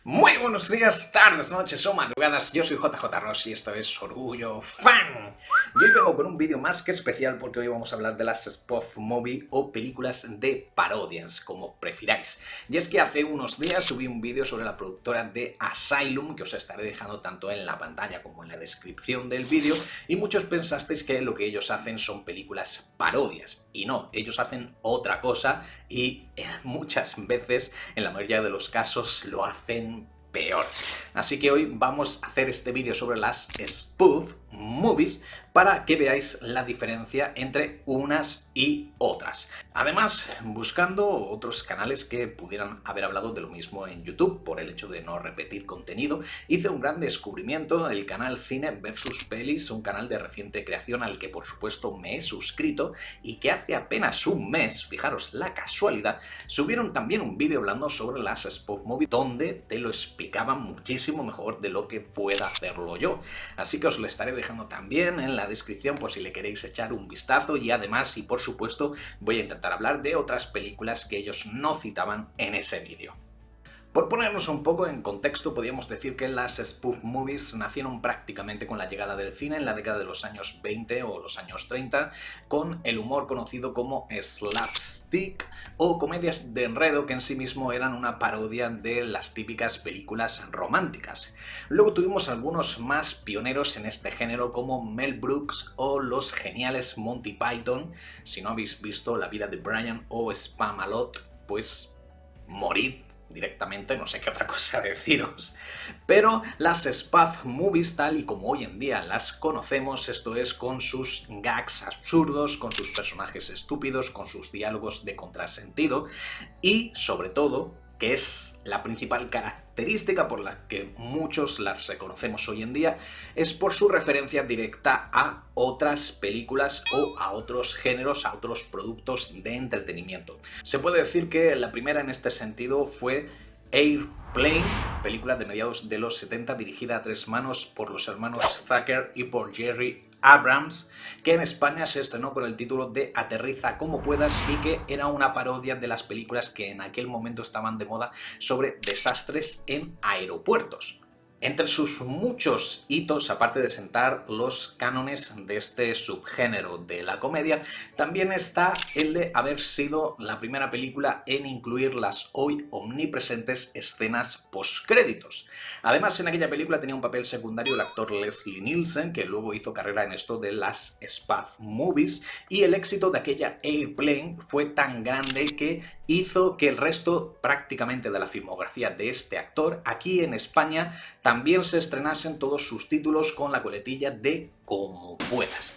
Muy buenos días, tardes, noches o madrugadas, yo soy JJ Ross y esto es Orgullo Fan. Y hoy vengo con un vídeo más que especial porque hoy vamos a hablar de las spoof movie o películas de parodias, como prefiráis. Y es que hace unos días subí un vídeo sobre la productora de Asylum, que os estaré dejando tanto en la pantalla como en la descripción del vídeo, y muchos pensasteis que lo que ellos hacen son películas parodias. Y no, ellos hacen otra cosa y muchas veces, en la mayoría de los casos, lo hacen peor. Así que hoy vamos a hacer este vídeo sobre las spoof movies para que veáis la diferencia entre unas y otras. Además, buscando otros canales que pudieran haber hablado de lo mismo en YouTube, por el hecho de no repetir contenido, hice un gran descubrimiento, el canal Cine vs Pelis, un canal de reciente creación al que por supuesto me he suscrito y que hace apenas un mes, fijaros la casualidad, subieron también un vídeo hablando sobre las spoof movies donde te lo explicaban muchísimo mejor de lo que pueda hacerlo yo. Así que os lo estaré dejando también en la descripción por si le queréis echar un vistazo, y además, y por supuesto, voy a intentar hablar de otras películas que ellos no citaban en ese vídeo. Por ponernos un poco en contexto, podríamos decir que las spoof movies nacieron prácticamente con la llegada del cine en la década de los años 20 o los años 30, con el humor conocido como slapstick o comedias de enredo que en sí mismo eran una parodia de las típicas películas románticas. Luego tuvimos algunos más pioneros en este género como Mel Brooks o los geniales Monty Python. Si no habéis visto La vida de Brian o Spamalot, pues morid directamente, no sé qué otra cosa deciros. Pero las spoof movies, tal y como hoy en día las conocemos, esto es, con sus gags absurdos, con sus personajes estúpidos, con sus diálogos de contrasentido y, sobre todo, que es la principal característica por la que muchos las reconocemos hoy en día, es por su referencia directa a otras películas o a otros géneros, a otros productos de entretenimiento. Se puede decir que la primera en este sentido fue Airplane, película de mediados de los 70 dirigida a tres manos por los hermanos Zucker y por Jerry Abrams, que en España se estrenó con el título de Aterriza como puedas y que era una parodia de las películas que en aquel momento estaban de moda sobre desastres en aeropuertos. Entre sus muchos hitos, aparte de sentar los cánones de este subgénero de la comedia, también está el de haber sido la primera película en incluir las hoy omnipresentes escenas postcréditos. Además, en aquella película tenía un papel secundario el actor Leslie Nielsen, que luego hizo carrera en esto de las spoof movies, y el éxito de aquella Airplane fue tan grande que hizo que el resto prácticamente de la filmografía de este actor aquí en España también se estrenasen todos sus títulos con la coletilla de Como puedas.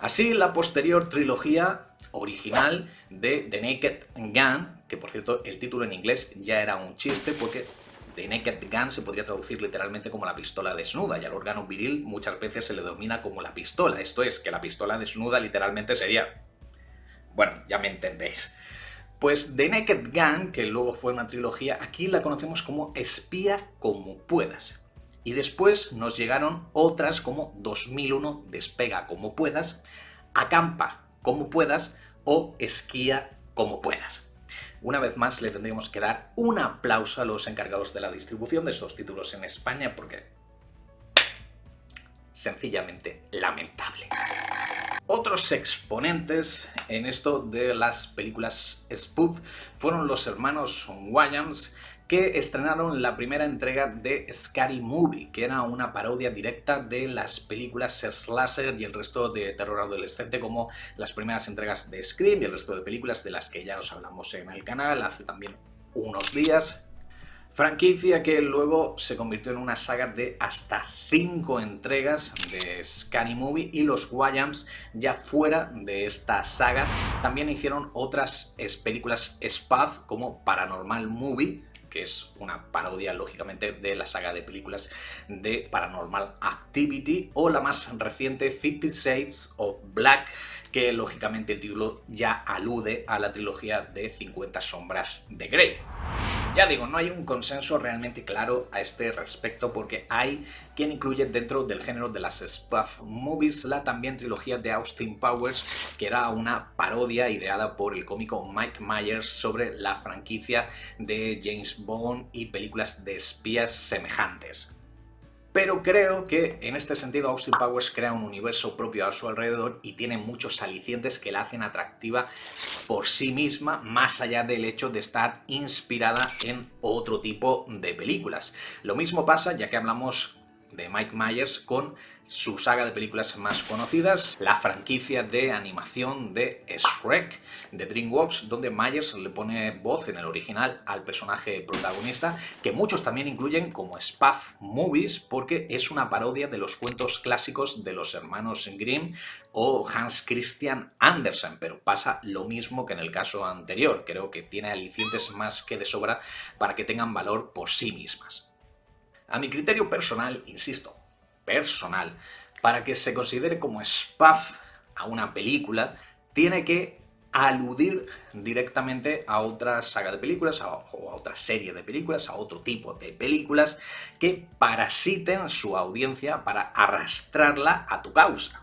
Así, la posterior trilogía original de The Naked Gun, que por cierto el título en inglés ya era un chiste porque The Naked Gun se podría traducir literalmente como la pistola desnuda, y al órgano viril muchas veces se le denomina como la pistola. Esto es, que la pistola desnuda literalmente sería... bueno, ya me entendéis. Pues The Naked Gun, que luego fue una trilogía, aquí la conocemos como Espía como puedas. Y después nos llegaron otras como 2001, Despega como puedas, Acampa como puedas o Esquía como puedas. Una vez más le tendríamos que dar un aplauso a los encargados de la distribución de estos títulos en España porque... sencillamente lamentable. Otros exponentes en esto de las películas spoof fueron los hermanos Wayans, que estrenaron la primera entrega de Scary Movie, que era una parodia directa de las películas slasher y el resto de terror adolescente, como las primeras entregas de Scream y el resto de películas de las que ya os hablamos en el canal hace también unos días. Franquicia que luego se convirtió en una saga de hasta 5 entregas de Scary Movie, y los Wayans, ya fuera de esta saga, también hicieron otras películas spoof como Paranormal Movie, que es una parodia lógicamente de la saga de películas de Paranormal Activity, o la más reciente 50 Shades of Black, que lógicamente el título ya alude a la trilogía de 50 sombras de Grey. Ya digo, no hay un consenso realmente claro a este respecto porque hay quien incluye dentro del género de las spoof movies la también trilogía de Austin Powers, que era una parodia ideada por el cómico Mike Myers sobre la franquicia de James Bond y películas de espías semejantes. Pero creo que en este sentido Austin Powers crea un universo propio a su alrededor y tiene muchos alicientes que la hacen atractiva por sí misma, más allá del hecho de estar inspirada en otro tipo de películas. Lo mismo pasa, ya que hablamos de Mike Myers, con su saga de películas más conocidas, la franquicia de animación de Shrek de DreamWorks, donde Myers le pone voz en el original al personaje protagonista, que muchos también incluyen como spoof movies porque es una parodia de los cuentos clásicos de los hermanos Grimm o Hans Christian Andersen, pero pasa lo mismo que en el caso anterior. Creo que tiene alicientes más que de sobra para que tengan valor por sí mismas. A mi criterio personal, insisto, personal, para que se considere como spoof a una película, tiene que aludir directamente a otra saga de películas o a otra serie de películas, a otro tipo de películas que parasiten su audiencia para arrastrarla a tu causa.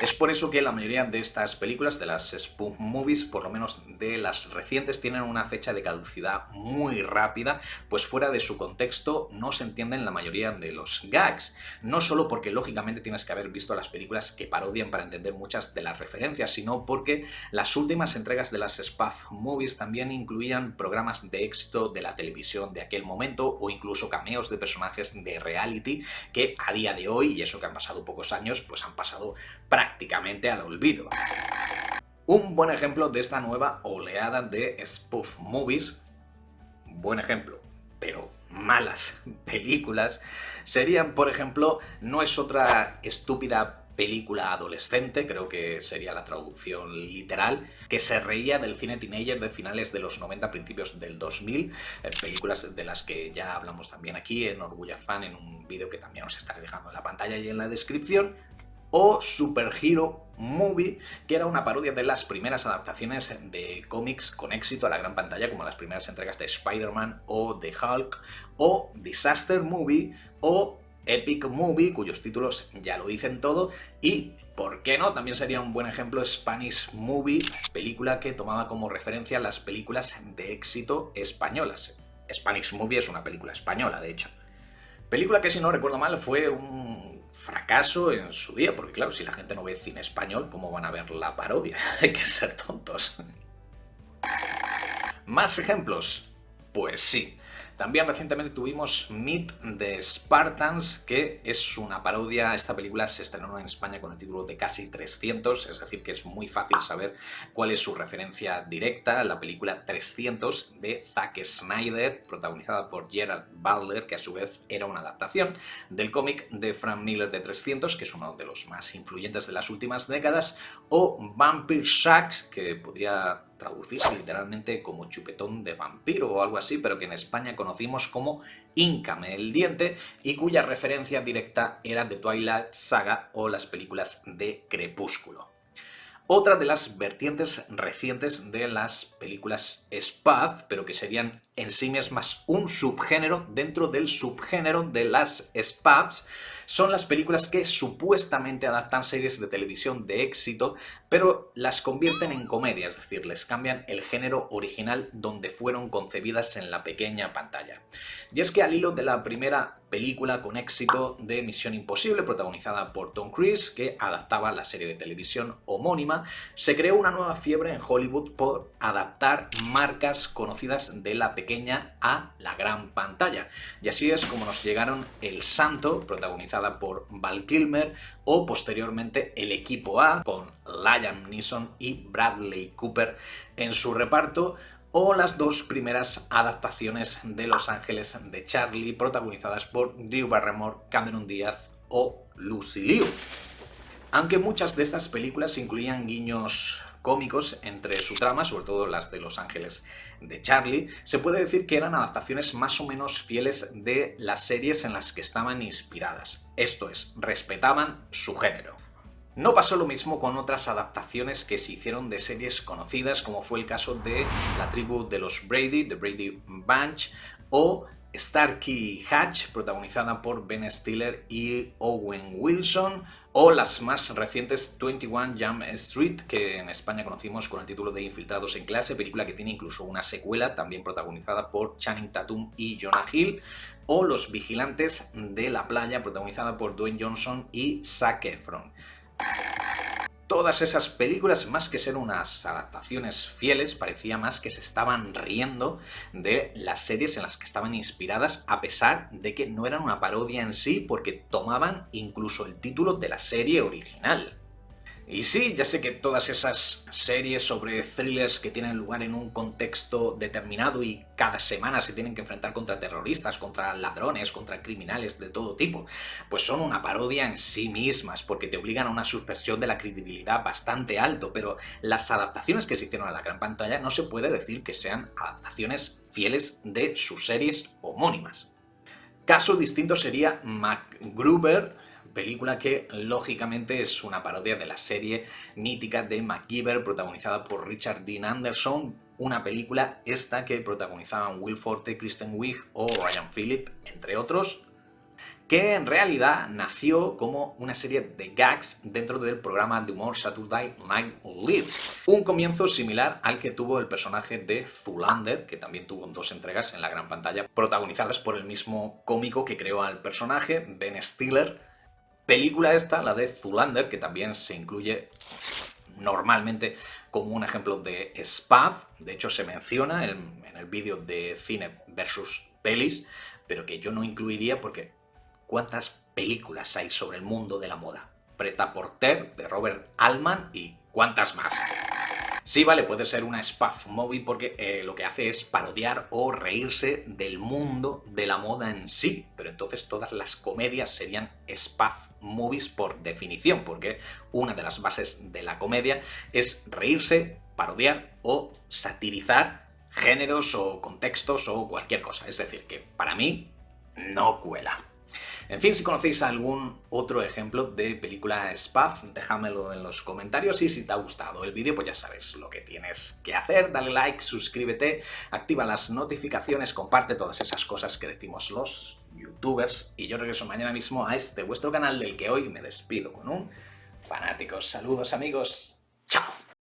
Es por eso que la mayoría de estas películas, de las spoof movies, por lo menos de las recientes, tienen una fecha de caducidad muy rápida, pues fuera de su contexto no se entienden la mayoría de los gags. No solo porque lógicamente tienes que haber visto las películas que parodian para entender muchas de las referencias, sino porque las últimas entregas de las spoof movies también incluían programas de éxito de la televisión de aquel momento o incluso cameos de personajes de reality que a día de hoy, y eso que han pasado pocos años, pues han pasado prácticamente al olvido. Un buen ejemplo de esta nueva oleada de spoof movies, buen ejemplo, pero malas películas, serían, por ejemplo, No es otra estúpida película adolescente, creo que sería la traducción literal, que se reía del cine teenager de finales de los 90, principios del 2000, películas de las que ya hablamos también aquí en Orgullo Fan, en un vídeo que también os estaré dejando en la pantalla y en la descripción, o Super Hero Movie, que era una parodia de las primeras adaptaciones de cómics con éxito a la gran pantalla, como las primeras entregas de Spider-Man o de Hulk, o Disaster Movie o Epic Movie, cuyos títulos ya lo dicen todo, y, ¿por qué no?, también sería un buen ejemplo Spanish Movie, película que tomaba como referencia las películas de éxito españolas. Spanish Movie es una película española, de hecho. Película que, si no recuerdo mal, fue un fracaso en su día, porque claro, si la gente no ve cine español, ¿cómo van a ver la parodia? Hay que ser tontos. ¿Más ejemplos? Pues sí. También recientemente tuvimos Meet the Spartans, que es una parodia. Esta película se estrenó en España con el título de Casi 300, es decir, que es muy fácil saber cuál es su referencia directa. La película 300 de Zack Snyder, protagonizada por Gerard Butler, que a su vez era una adaptación del cómic de Frank Miller de 300, que es uno de los más influyentes de las últimas décadas, o Vampire Sharks, que podría traducirse literalmente como chupetón de vampiro o algo así, pero que en España conocimos como Híncame el diente, y cuya referencia directa era de Twilight Saga o las películas de Crepúsculo. Otra de las vertientes recientes de las películas spoof, pero que serían en sí mismas un subgénero dentro del subgénero de las spoofs, son las películas que supuestamente adaptan series de televisión de éxito, pero las convierten en comedia, es decir, les cambian el género original donde fueron concebidas en la pequeña pantalla. Y es que al hilo de la primera película con éxito de Misión Imposible, protagonizada por Tom Cruise, que adaptaba la serie de televisión homónima, se creó una nueva fiebre en Hollywood por adaptar marcas conocidas de la pequeña a la gran pantalla. Y así es como nos llegaron El Santo, protagonizada por Val Kilmer, o posteriormente El Equipo A, con Liam Neeson y Bradley Cooper en su reparto, o las dos primeras adaptaciones de Los Ángeles de Charlie, protagonizadas por Drew Barrymore, Cameron Díaz o Lucy Liu. Aunque muchas de estas películas incluían guiños cómicos entre su trama, sobre todo las de Los Ángeles de Charlie, se puede decir que eran adaptaciones más o menos fieles de las series en las que estaban inspiradas. Esto es, respetaban su género. No pasó lo mismo con otras adaptaciones que se hicieron de series conocidas, como fue el caso de La tribu de los Brady, The Brady Bunch, o Starkey Hatch, protagonizada por Ben Stiller y Owen Wilson, o las más recientes 21 Jump Street, que en España conocimos con el título de Infiltrados en clase, película que tiene incluso una secuela, también protagonizada por Channing Tatum y Jonah Hill, o Los Vigilantes de la Playa, protagonizada por Dwayne Johnson y Zac Efron. Todas esas películas, más que ser unas adaptaciones fieles, parecía más que se estaban riendo de las series en las que estaban inspiradas, a pesar de que no eran una parodia en sí, porque tomaban incluso el título de la serie original. Y sí, ya sé que todas esas series sobre thrillers que tienen lugar en un contexto determinado y cada semana se tienen que enfrentar contra terroristas, contra ladrones, contra criminales de todo tipo, pues son una parodia en sí mismas, porque te obligan a una suspensión de la credibilidad bastante alto, pero las adaptaciones que se hicieron a la gran pantalla no se puede decir que sean adaptaciones fieles de sus series homónimas. Caso distinto sería MacGruber, película que lógicamente es una parodia de la serie mítica de MacGyver, protagonizada por Richard Dean Anderson, una película esta que protagonizaban Will Forte, Kristen Wiig o Ryan Phillippe, entre otros, que en realidad nació como una serie de gags dentro del programa de humor Saturday Night Live. Un comienzo similar al que tuvo el personaje de Zoolander, que también tuvo 2 entregas en la gran pantalla, protagonizadas por el mismo cómico que creó al personaje, Ben Stiller. Película esta, la de Zoolander, que también se incluye normalmente como un ejemplo de spaf, de hecho se menciona en el vídeo de cine versus pelis, pero que yo no incluiría porque ¿cuántas películas hay sobre el mundo de la moda? Prêt-à-porter de Robert Altman y ¿cuántas más? Sí, vale, puede ser una spoof movie porque lo que hace es parodiar o reírse del mundo de la moda en sí, pero entonces todas las comedias serían spoof movies por definición, porque una de las bases de la comedia es reírse, parodiar o satirizar géneros o contextos o cualquier cosa. Es decir, que para mí no cuela. En fin, si conocéis algún otro ejemplo de película spoof, déjamelo en los comentarios y si te ha gustado el vídeo, pues ya sabes lo que tienes que hacer, dale like, suscríbete, activa las notificaciones, comparte todas esas cosas que decimos los youtubers y yo regreso mañana mismo a este vuestro canal del que hoy me despido con un fanático. Saludos amigos, chao.